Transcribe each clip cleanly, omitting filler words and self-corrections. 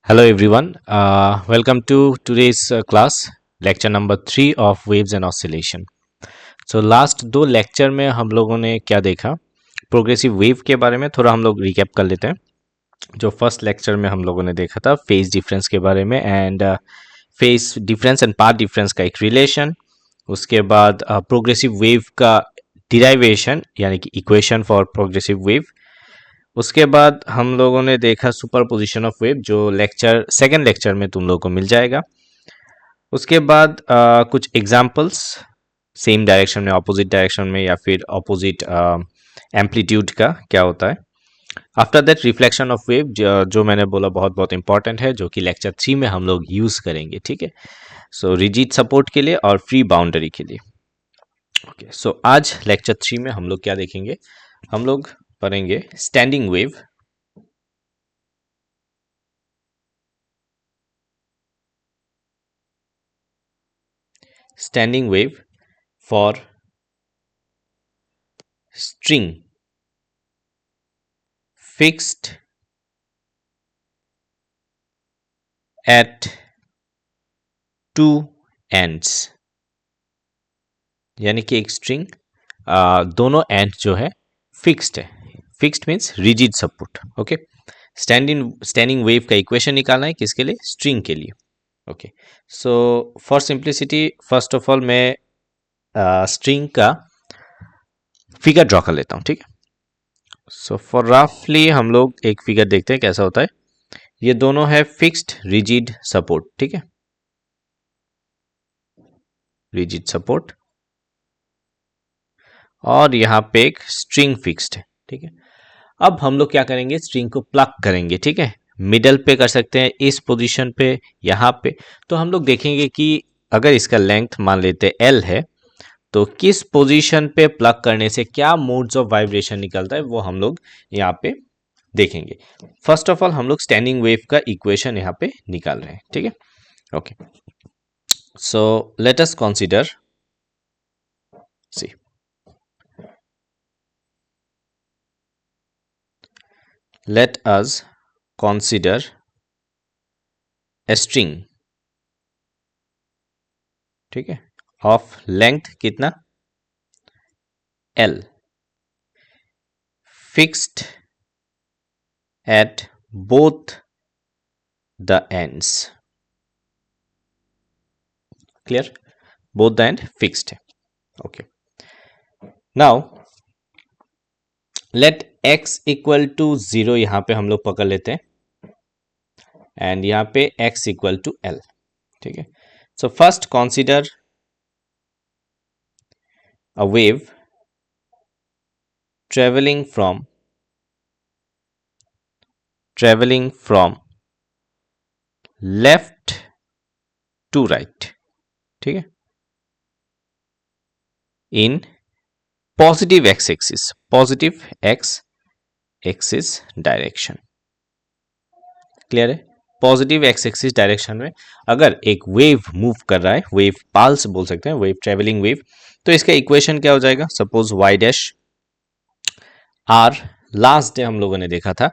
Hello everyone. Welcome to today's class, lecture number 3 of waves and oscillation. So last दो lecture में हम लोगों ने क्या देखा, प्रोग्रेसिव वेव के बारे में थोड़ा हम लोग रिकैप कर लेते हैं. जो फर्स्ट लेक्चर में हम लोगों ने देखा था फेज डिफरेंस के बारे में and phase difference and path difference का एक रिलेशन. उसके बाद प्रोग्रेसिव वेव का डिराइवेशन यानी कि इक्वेशन फॉर प्रोग्रेसिव वेव. उसके बाद हम लोगों ने देखा सुपर पोजिशन ऑफ वेव जो लेक्चर सेकेंड लेक्चर में तुम लोगों को मिल जाएगा. उसके बाद कुछ एग्जाम्पल्स सेम डायरेक्शन में, ऑपोजिट डायरेक्शन में या फिर ऑपोजिट एम्पलीट्यूड का क्या होता है. After that reflection of wave जो मैंने बोला बहुत बहुत इंपॉर्टेंट है, जो कि लेक्चर 3 में हम लोग यूज़ करेंगे. ठीक है, सो रिजिड सपोर्ट के लिए और फ्री बाउंड्री के लिए. ओके, सो आज लेक्चर 3 में हम लोग क्या देखेंगे, हम लोग पढ़ेंगे standing wave. Standing wave for string fixed at two ends. यानी कि एक स्ट्रिंग दोनों एंड जो है फिक्स्ड है. Fixed means rigid support. Okay, standing wave का इक्वेशन निकालना है किसके लिए, स्ट्रिंग के लिए. Okay, so for simplicity first of all मैं स्ट्रिंग का फिगर ड्रॉ कर लेता हूँ. ठीक है, सो फॉर रफली हम लोग एक फिगर देखते हैं कैसा होता है. ये दोनों है फिक्स्ड रिजिड सपोर्ट. ठीक है, रिजिड सपोर्ट और यहाँ पे एक स्ट्रिंग फिक्स्ड है. ठीक है, अब हम लोग क्या करेंगे, स्ट्रिंग को प्लग करेंगे. ठीक है, मिडल पे कर सकते हैं, इस पोजीशन पे, यहाँ पे. तो हम लोग देखेंगे कि अगर इसका लेंथ मान लेते L है तो किस पोजीशन पे प्लग करने से क्या मोड्स ऑफ वाइब्रेशन निकलता है वो हम लोग यहाँ पे देखेंगे. फर्स्ट ऑफ ऑल हम लोग स्टैंडिंग वेव का इक्वेशन यहाँ पे निकाल रहे हैं. ठीक है, okay, so let us consider, see let us consider a string. ठीक है, of length कितना, L, fixed at both the ends. Clear? Both the end fixed है. Okay, now let x equal to 0 यहाँ पे हम लोग पकड़ लेते हैं एंड यहाँ पे x equal to L. ठीक है, so first consider a wave traveling from left to right. ठीक है, in positive x axis direction. Clear है, पॉजिटिव एक्स एक्सिस डायरेक्शन में अगर एक वेव मूव कर रहा है, वेव पाल्स बोल सकते हैं, वेव ट्रेवलिंग वेव, तो इसका इक्वेशन क्या हो जाएगा, suppose y dash r last day हम लोगों ने देखा था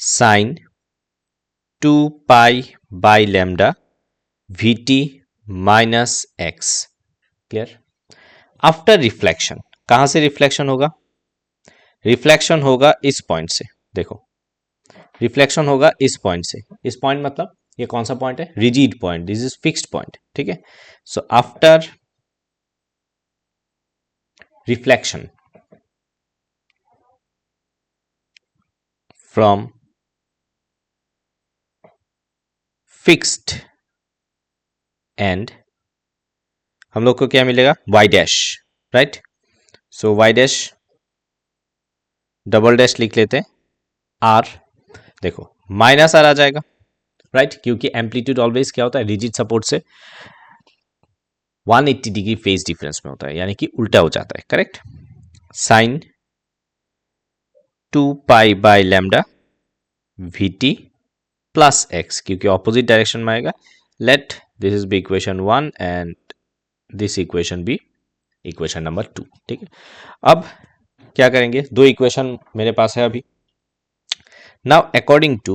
sine 2 pi by lambda v t minus x. Clear. After reflection कहां से रिफ्लेक्शन होगा, रिफ्लेक्शन होगा इस पॉइंट से. देखो, रिफ्लेक्शन होगा इस पॉइंट से. इस पॉइंट मतलब ये कौन सा पॉइंट है, rigid point, this is fixed point. ठीक है, so after reflection from fixed and हम लोग को क्या मिलेगा, y डैश. राइट, सो y डैश डबल डैश लिख लेते हैं, r. देखो माइनस आर आ जाएगा. राइट, क्योंकि एम्पलीट्यूड ऑलवेज क्या होता है, रिजिड सपोर्ट से 180 डिग्री फेज डिफरेंस में होता है, यानी कि उल्टा हो जाता है. Correct, sine 2 pi by lambda v t plus x, क्योंकि ऑपोजिट डायरेक्शन में आएगा. Let this is b equation 1 and this equation b equation number 2. ठीक है, अब क्या करेंगे, दो इक्वेशन मेरे पास है अभी. Now according to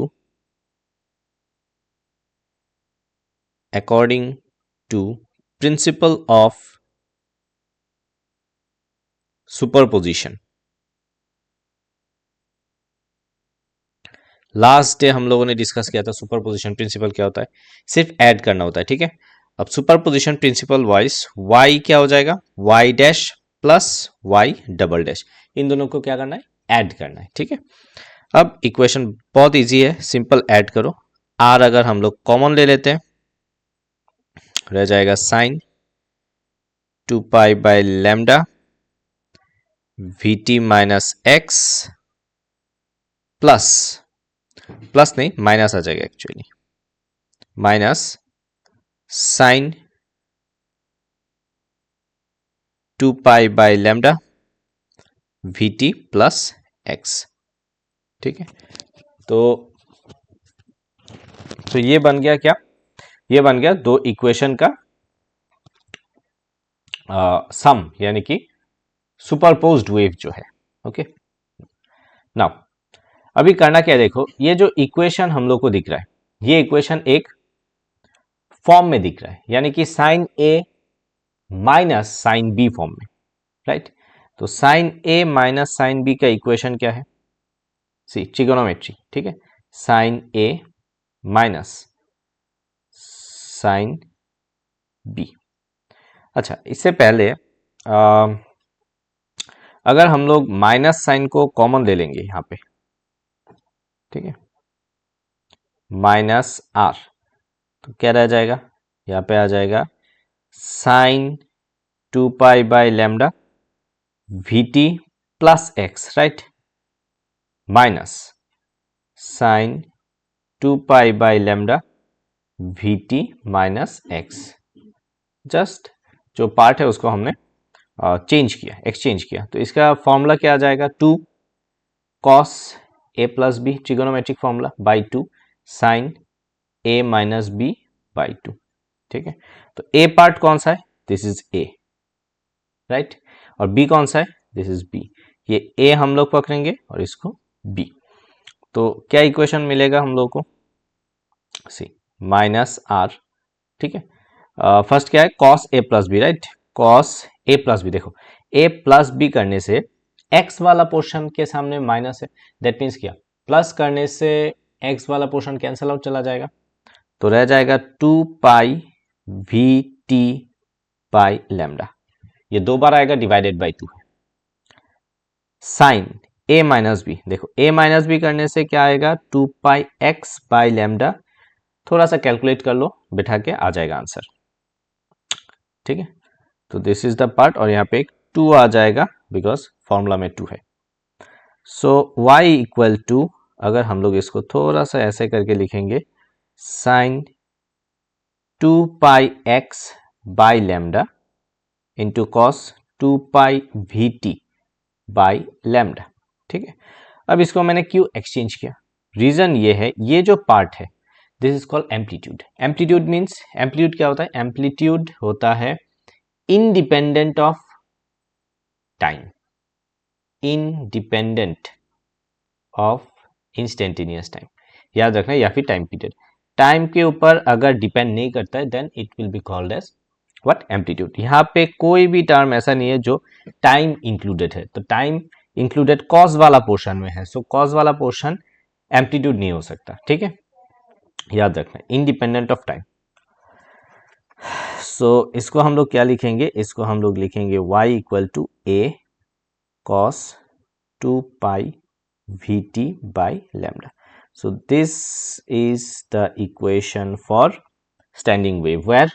according to principle of superposition. Last day हम लोगों ने डिस्कस किया था सुपरपोजिशन प्रिंसिपल क्या होता है, सिर्फ ऐड करना होता है, ठीक है। अब सुपरपोजिशन प्रिंसिपल वाइज y क्या हो जाएगा, y dash plus y double dash, इन दोनों को क्या करना है, ऐड करना है, ठीक है। अब इक्वेशन बहुत इजी है, सिंपल ऐड करो। r अगर हम लोग कॉमन ले लेते हैं, रह जाएगा sine 2 pi by lambda vt minus x plus, plus नहीं माइनस आ जाएगा actually, minus sine 2 pi by lambda vt plus x, ठीक है। तो ये बन गया क्या, ये बन गया दो इक्वेशन का सम, यानी कि सुपरपोज्ड वेव जो है, ओके। नाउ अभी करना क्या है, देखो ये जो इक्वेशन हम लोग को दिख रहा है, ये इक्वेशन एक फॉर्म में दिख रहा है, यानी कि sign a minus sine B form में, राइट। तो sign a minus sine B का इक्वेशन क्या है, सी ट्रिगोनोमेट्री, ठीक है। Sign a minus sine B. अच्छा, इससे पहले अगर हम लोग माइनस साइन को कॉमन ले लेंगे यहां पे, ठीक है, माइनस आर, तो क्या रह जाएगा, यहाँ पे आ जाएगा sine 2 pi by lambda v t plus x, right, minus sine 2 pi by lambda v t minus x. Just जो पार्ट है उसको हमने चेंज किया, एक्सचेंज किया, तो इसका फॉर्मूला क्या आ जाएगा, 2 cos a plus b, trigonometric formula, by 2 sine a minus b by 2, ठीक है। तो ए पार्ट कौन सा है, दिस इज ए, राइट, और बी कौन सा है, दिस इज बी। ये ए हम लोग पकड़ेंगे और इसको बी, तो क्या इक्वेशन मिलेगा हम लोग को, सी माइनस आर, ठीक है। फर्स्ट क्या है, cos a plus B, right, cos a plus B, देखो ए प्लस बी करने से एक्स वाला पोर्शन के सामने माइनस है, दैट मीन्स क्या, प्लस करने से एक्स वाला पोर्शन कैंसल आउट चला जाएगा, तो रह जाएगा 2 pi v t by lambda, ये दो बार आएगा, डिवाइडेड बाई 2 है, साइन ए माइनस बी, देखो ए माइनस बी करने से क्या आएगा, 2 पाई एक्स बाई लैम्डा, थोड़ा सा कैलकुलेट कर लो बिठा के, आ जाएगा आंसर, ठीक है। तो दिस इज द पार्ट, और यहाँ पे एक 2 आ जाएगा बिकॉज फॉर्मूला में 2 है। सो y इक्वल टू, अगर हम लोग इसको थोड़ा सा ऐसे करके लिखेंगे, sine 2 pi x by lambda into cos 2 pi v t by lambda, ठीक है। अब इसको मैंने क्यों एक्सचेंज किया, रीजन ये है, ये जो पार्ट है this is called amplitude. Amplitude means, amplitude क्या होता है, एम्पलीट्यूड होता है independent of time, independent of instantaneous time, याद रखना, या फिर टाइम पीरियड, टाइम के ऊपर अगर डिपेंड नहीं करता है then it will be called as what, amplitude. यहाँ पे कोई भी टर्म ऐसा नहीं है जो टाइम इंक्लूडेड है, तो टाइम इंक्लूडेड कॉस वाला पोर्शन में है, सो कॉस वाला पोर्शन एम्पलीट्यूड नहीं हो सकता, ठीक है, याद रखना, इंडिपेंडेंट ऑफ टाइम। सो इसको हम लोग क्या लिखेंगे, इसको हम लोग लिखेंगे y equal to a cos 2 pi v t by lambda. So this is the equation for standing wave, where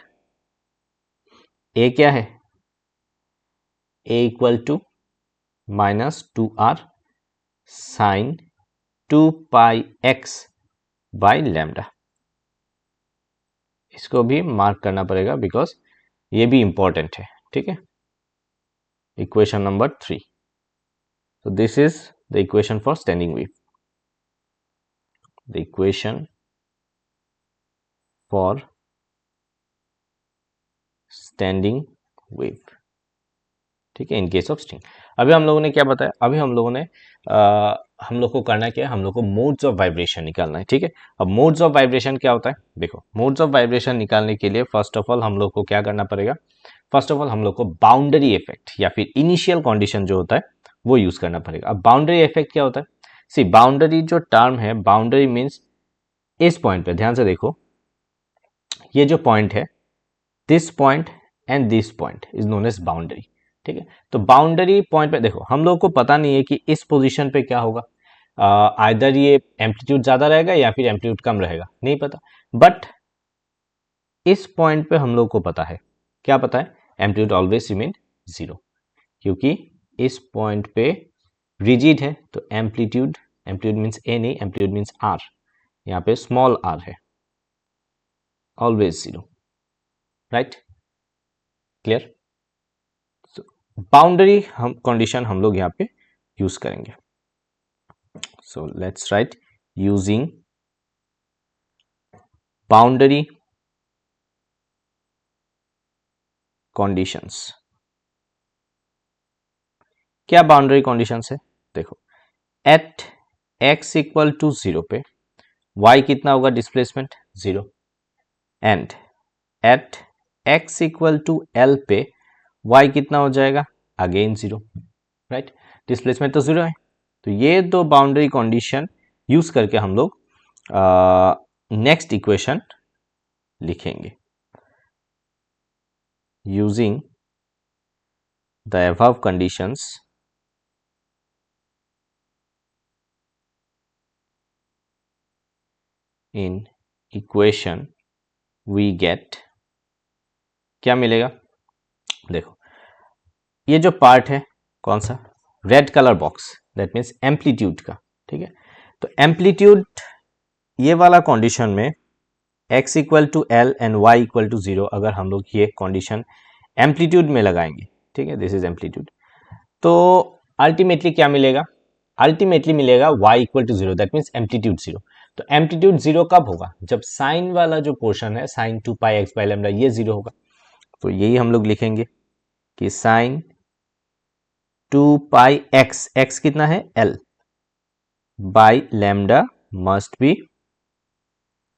a क्या है, a equal to minus 2r sine 2 pi x by lambda, इसको भी मार्क करना पड़ेगा because ये भी important है, ठीक है। Equation number 3, so this is the equation for standing wave, the equation for standing wave, ठीक है, इन केस ऑफ स्ट्रिंग। अभी हम लोगों ने क्या बताया, अभी हम लोगों ने हम लोग को करना क्या है, हम लोग को मोड्स ऑफ वाइब्रेशन निकालना है, ठीक है। अब मोड्स ऑफ वाइब्रेशन क्या होता है, देखो मोड्स ऑफ वाइब्रेशन निकालने के लिए फर्स्ट ऑफ ऑल हम लोग को क्या करना पड़ेगा, फर्स्ट ऑफ ऑल हम लोग को बाउंड्री इफेक्ट या फिर इनिशियल कंडीशन जो होता है वो यूज करना पड़ेगा। अब बाउंड्री इफेक्ट क्या होता है, सी बाउंड्री जो टर्म है, बाउंड्री मीन्स इस पॉइंट पे ध्यान से देखो, ये जो पॉइंट है, this point and this point is known as boundary, ठीक है। तो बाउंड्री पॉइंट पे देखो, हम लोग को पता नहीं है कि इस पोजीशन पे क्या होगा, आइदर ये एम्पलीट्यूड ज्यादा रहेगा या फिर एम्पलीट्यूड कम रहेगा, नहीं पता। बट इस पॉइंट पे हम लोग को पता है, क्या पता है, एम्पलीट्यूड ऑलवेज रिमेन जीरो, क्योंकि इस पॉइंट पे रिजिड है, तो एम्पलीट्यूड, एम्पलीट्यूड मीन्स ए नहीं, एम्पलीट्यूड मीन्स आर, यहाँ पे स्मॉल आर है, always zero, right, clear. Boundary हम कंडीशन हम लोग यहाँ पे यूज करेंगे। So let's write using boundary conditions. क्या बाउंड्री कंडीशंस है, देखो at x equal to zero पे y कितना होगा, displacement zero, and at x equal to l पे y कितना हो जाएगा, अगेन जीरो, राइट, डिस्प्लेसमेंट तो जीरो है। तो ये दो बाउंड्री कंडीशन यूज करके हम लोग नेक्स्ट इक्वेशन लिखेंगे। Using the above conditions in equation we get, क्या मिलेगा, देखो ये जो पार्ट है कौन सा, red colour box, that means amplitude का, ठीक है। तो एम्पलीट्यूड ये वाला कंडीशन में x equal to l and y equal to zero, अगर हम लोग ये कंडीशन एम्पलीट्यूड में लगाएंगे, ठीक है, दिस इज एम्पलीट्यूड, तो अल्टीमेटली क्या मिलेगा, अल्टीमेटली मिलेगा y equal to zero, that means amplitude zero. तो एम्पलीट्यूड जीरो कब होगा, जब साइन वाला जो पोर्शन है, sine 2 pi x by lambda, ये जीरो होगा। तो यही हम लोग लिखेंगे कि साइन 2 पाई एक्स, एक्स कितना है l, by lambda must be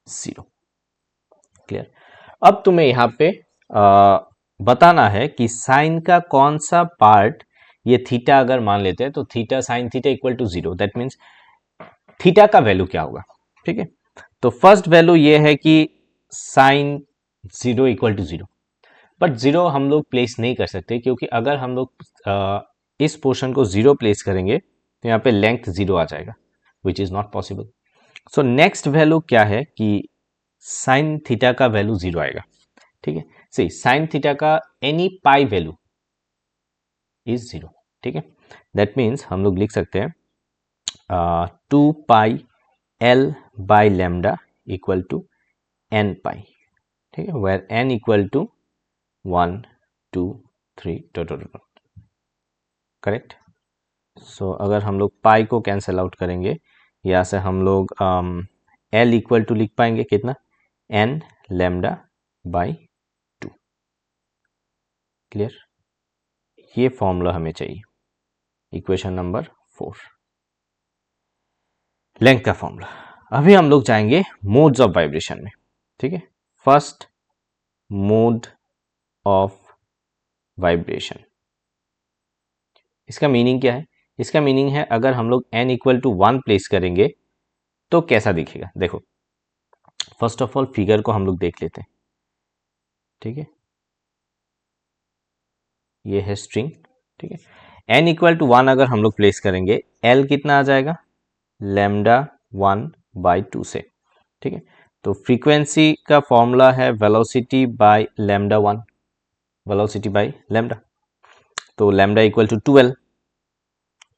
zero, clear. अब तुम्हें यहाँ पे बताना है कि साइन का कौन सा पार्ट, ये थीटा अगर मान लेते हैं तो theta, sine theta equal to zero, that means theta का वैल्यू क्या होगा, ठीक है। तो फर्स्ट वैल्यू ये है कि sine zero equal to zero, but zero हम लोग प्लेस नहीं कर सकते, क्योंकि अगर हम लोग इस पोर्शन को जीरो प्लेस करेंगे तो यहाँ पे लेंथ जीरो आ जाएगा, which is not possible. So next value क्या है कि साइन थीटा का वैल्यू जीरो आएगा, ठीक है। सी साइन थीटा का any pi value is zero, ठीक है। दैट मीन्स हम लोग लिख सकते हैं 2 pi l by lambda equal to n pi, ठीक है, where n equal to 1 2 3 dot, correct. So अगर हम लोग पाई को कैंसिल आउट करेंगे, यहाँ से हम लोग एल इक्वल टू लिख पाएंगे कितना, एन लैम्डा बाई 2, क्लियर। ये फॉर्मूला हमें चाहिए, इक्वेशन नंबर 4, लेंथ का फॉर्मूला। अभी हम लोग जाएंगे मोड्स ऑफ वाइब्रेशन में, ठीक है। फर्स्ट मोड ऑफ वाइब्रेशन, इसका मीनिंग क्या है, इसका मीनिंग है अगर हम लोग n इक्वल टू 1 प्लेस करेंगे तो कैसा दिखेगा। देखो फर्स्ट ऑफ ऑल फिगर को हम लोग देख लेते हैं, ठीक है, ये है स्ट्रिंग, ठीक है। n इक्वल टू 1 अगर हम लोग प्लेस करेंगे, l कितना आ जाएगा, लैम्डा 1 बाई 2 से, ठीक है। तो फ्रीक्वेंसी का फॉर्मूला है velocity by lambda 1, velocity by lambda, तो लैम्डा इक्वल टू 12,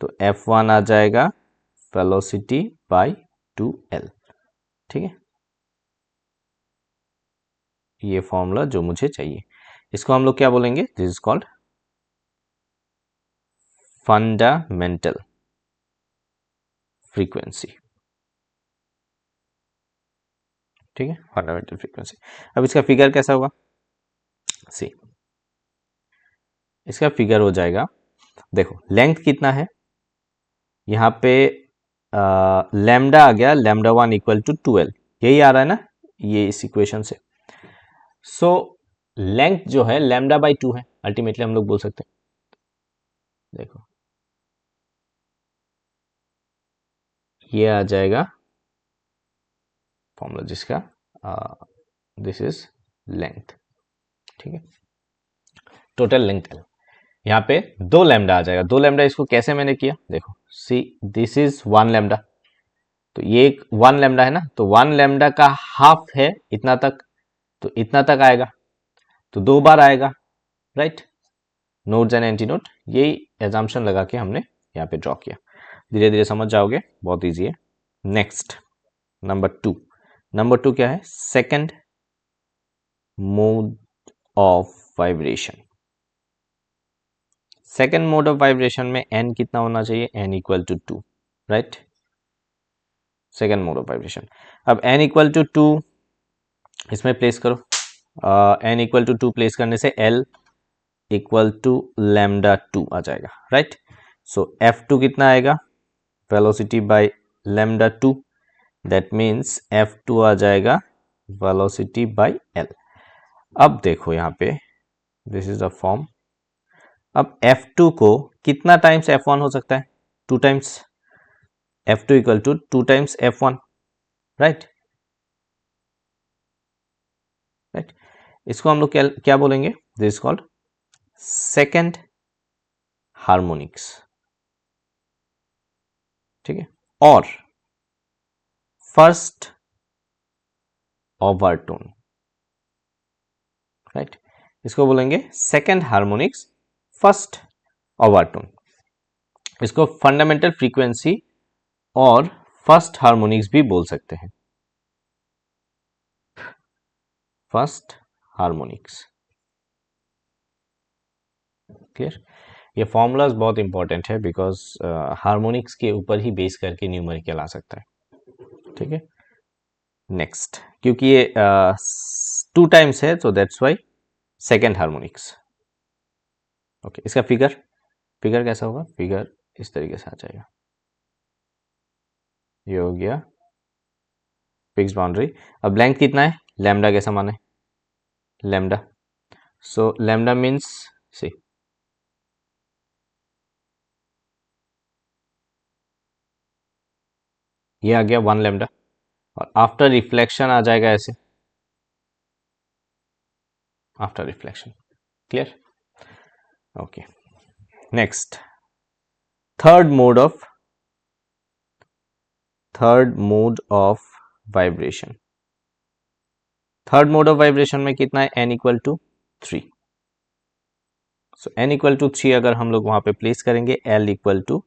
तो f1 आ जाएगा वेलोसिटी बाय 2l, ठीक है। ये फॉर्मूला जो मुझे चाहिए, इसको हम लोग क्या बोलेंगे, this is called fundamental frequency, ठीक है, फंडामेंटल फ्रीक्वेंसी। अब इसका फिगर कैसा होगा, सी इसका फिगर हो जाएगा, देखो लेंथ कितना है, यहाँ पे लैम्डा आ गया, लैम्डा 1 इक्वल टू 12, यही आ रहा है ना ये इस इक्वेशन से। सो लेंथ जो है लैम्डा बाई 2 है, अल्टीमेटली हम लोग बोल सकते हैं। देखो ये आ जाएगा फॉर्मूला जिसका दिस इज लेंथ, ठीक है, टोटल लेंथ एल। यहाँ पे 2 लैम्डा आ जाएगा, 2 लैम्डा इसको कैसे मैंने किया, देखो सी दिस इज 1 लैम्डा, तो ये 1 लैम्डा है ना, तो 1 लैम्डा का हाफ है इतना तक, तो इतना तक आएगा, तो 2 बार आएगा, right. Nodes and anti node, यही एजम्पशन लगा के हमने यहाँ पे ड्रॉ किया, धीरे धीरे समझ जाओगे, बहुत ईजी है। नेक्स्ट नंबर टू क्या है, second mode of vibration. Second mode of vibration में एन कितना होना चाहिए, n equal to 2, right. Second mode of vibration, अब एन इक्वल टू 2 इसमें प्लेस करो, एन इक्वल टू 2 प्लेस करने से एल इक्वल टू लैम्डा 2 आ जाएगा, राइट। सो F2 कितना आएगा, velocity by lambda 2, that means F2 आ जाएगा वेलोसिटी बाय L। अब देखो यहाँ पे दिस इज अ फॉर्म, अब F2 को कितना टाइम्स F1 हो सकता है, 2 times, F2 equal to 2 times F1, right right. इसको हम लोग क्या बोलेंगे, this is called second harmonics, ठीक है, और फर्स्ट ओवरटोन, राइट। इसको बोलेंगे सेकेंड हार्मोनिक्स फर्स्ट ओवरटोन। इसको फंडामेंटल फ्रीक्वेंसी और फर्स्ट हार्मोनिक्स भी बोल सकते हैं, फर्स्ट हार्मोनिक्स, क्लियर। ये फॉर्मूलाज बहुत इंपॉर्टेंट है बिकॉज हार्मोनिक्स के ऊपर ही बेस करके न्यूमेरिकल आ सकता है, ठीक है। नेक्स्ट, क्योंकि ये 2 टाइम्स है तो that's why second harmonics, okay. इसका फिगर कैसा होगा, फिगर इस तरीके से आ जाएगा, ये हो गया फिक्स बाउंड्री। अब लेंथ कितना है, लैम्डा कैसा माने, लैम्डा, सो लैम्डा मीन्स सी ये आ गया 1 लैम्डा, और आफ्टर रिफ्लेक्शन आ जाएगा ऐसे, after reflection, clear, okay. Next, third mode of vibration. Third mode of vibration में कितना है, n equal to 3, so n equal to 3 अगर हम लोग वहां पे प्लेस करेंगे, l equal to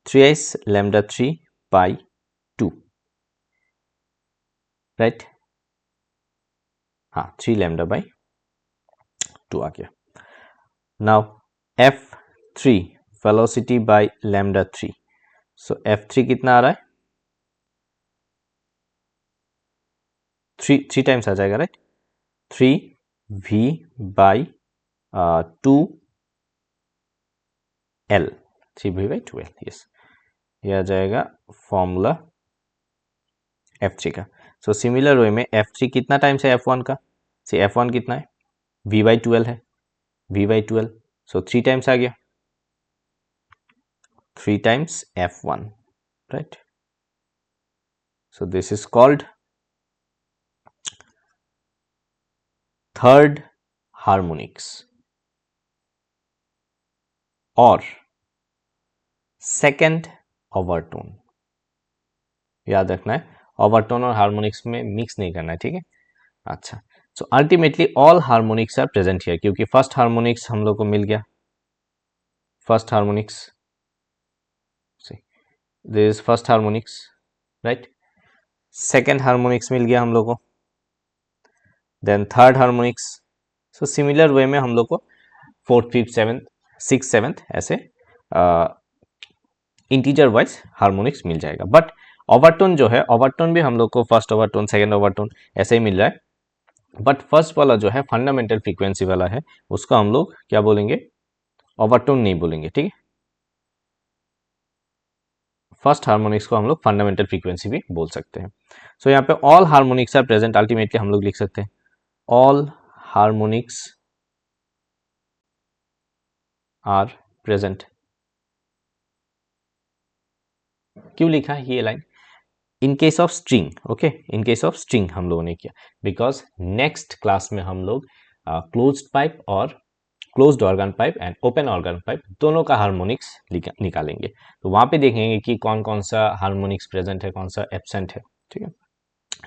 3s lambda 3 by 2, right, हाँ 3 लैम्डा बाई 2 आ गया। Now f3 velocity by lambda 3, so f3 कितना आ रहा है, 3 टाइम्स आ जाएगा, right, 3v by 2l, 3v by 2l, yes, ये आ जाएगा फॉर्मूला f3 का। सो सिमिलर वे में f3 कितना टाइम्स है f1 का, से f1 कितना है, v बाई 12 है, v बाई 12, सो 3 टाइम्स आ गया, 3 times f1, right. So this is called third harmonics और सेकेंड ओवरटोन। याद रखना है, ओवरटोन और हार्मोनिक्स में मिक्स नहीं करना है, ठीक है। अच्छा, so ultimately all harmonics are present here, क्योंकि फर्स्ट हार्मोनिक्स हम लोग को मिल गया, first harmonics, this is first harmonics, right. Second harmonics मिल गया हम लोग को, then third harmonics. So similar way में हम लोग को fourth, fifth, seventh, six, seventh ऐसे इंटीजर वाइज हार्मोनिक्स मिल जाएगा। बट ओवरटोन जो है, ओवरटोन भी हम लोग को फर्स्ट ओवरटोन, सेकेंड ओवरटोन ऐसे ही मिल रहा है, बट फर्स्ट वाला जो है फंडामेंटल फ्रीक्वेंसी वाला है, उसको हम लोग क्या बोलेंगे, ओवरटोन नहीं बोलेंगे, ठीक है। फर्स्ट हार्मोनिक्स को हम लोग फंडामेंटल फ्रीक्वेंसी भी बोल सकते हैं। सो यहाँ पे all harmonics are present, ultimately हम लोग लिख सकते हैं ऑल हार्मोनिक्स आर प्रेजेंट। क्यों लिखा है ये line? In case of string, okay, in case of string हम लोगों ने किया, बिकॉज नेक्स्ट क्लास में हम लोग क्लोज्ड पाइप और closed organ pipe and open organ pipe दोनों का हार्मोनिक्स निकालेंगे। तो वहां पे देखेंगे कि कौन कौन सा हार्मोनिक्स प्रेजेंट है, कौन सा एब्सेंट है, ठीक है।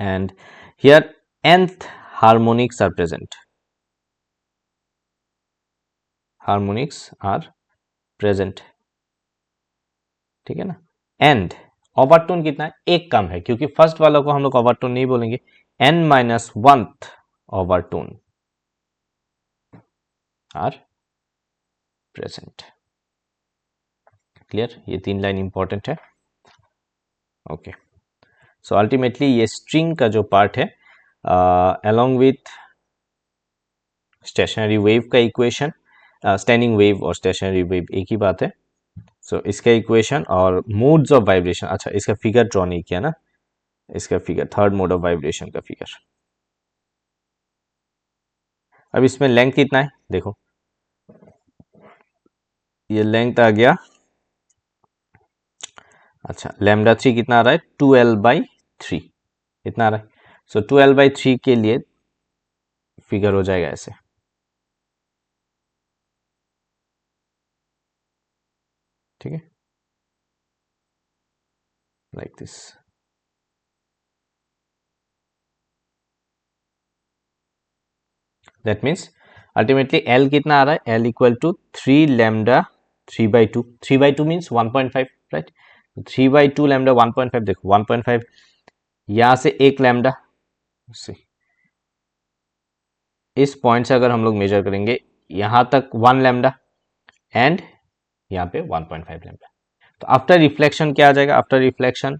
And here nth harmonics are present, harmonics are present, ठीक है ना। एंड ओवरटोन कितना है? एक कम है, क्योंकि फर्स्ट वाला को हम लोग ओवरटोन नहीं बोलेंगे, n-1th overtone are present. Clear? ये 3 लाइन इंपॉर्टेंट है। ओके, सो अल्टीमेटली ये स्ट्रिंग का जो पार्ट है अलोंग विथ स्टेशनरी वेव का इक्वेशन, स्टैंडिंग वेव और स्टेशनरी वेव एक ही बात है। सो इसका इक्वेशन और मोड्स ऑफ वाइब्रेशन, अच्छा इसका फिगर ड्रॉ नहीं किया ना, इसका figure third mode of vibration का फिगर। अब इसमें लेंथ कितना है देखो, ये लेंथ आ गया, अच्छा लैम्डा 3 कितना आ रहा है? 2l/3 इतना आ रहा है। सो 2l/3 के लिए फिगर हो जाएगा ऐसे, ठीक है, like this. That means ultimately l कितना आ रहा है? l equal to 3 lambda 3/2, 3/2 means 1.5, right. 3/2 lambda 1.5, देखो 1.5 यहाँ से एक लैम्डा, इस पॉइंट से अगर हम लोग मेजर करेंगे यहाँ तक 1 लैम्डा एंड यहाँ पे 1.5 लैम्डा। तो आफ्टर रिफ्लेक्शन क्या आ जाएगा? आफ्टर रिफ्लेक्शन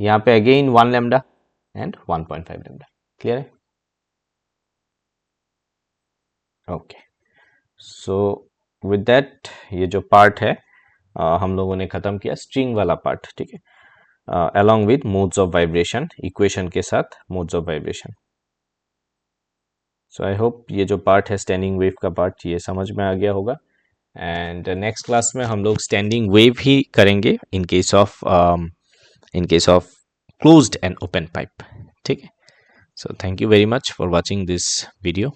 यहाँ पे again 1 lambda and 1.5 lambda. Clear है? ओके, सो विद दैट ये जो पार्ट है हम लोगों ने खत्म किया, स्ट्रिंग वाला पार्ट, ठीक है, along with modes of vibration, equation के साथ modes of vibration. So I hope ये जो पार्ट है स्टैंडिंग वेव का पार्ट ये समझ में आ गया होगा। एंड नेक्स्ट क्लास में हम लोग स्टैंडिंग वेव ही करेंगे in case of closed end open pipe, ठीक है। So thank you very much for watching this video.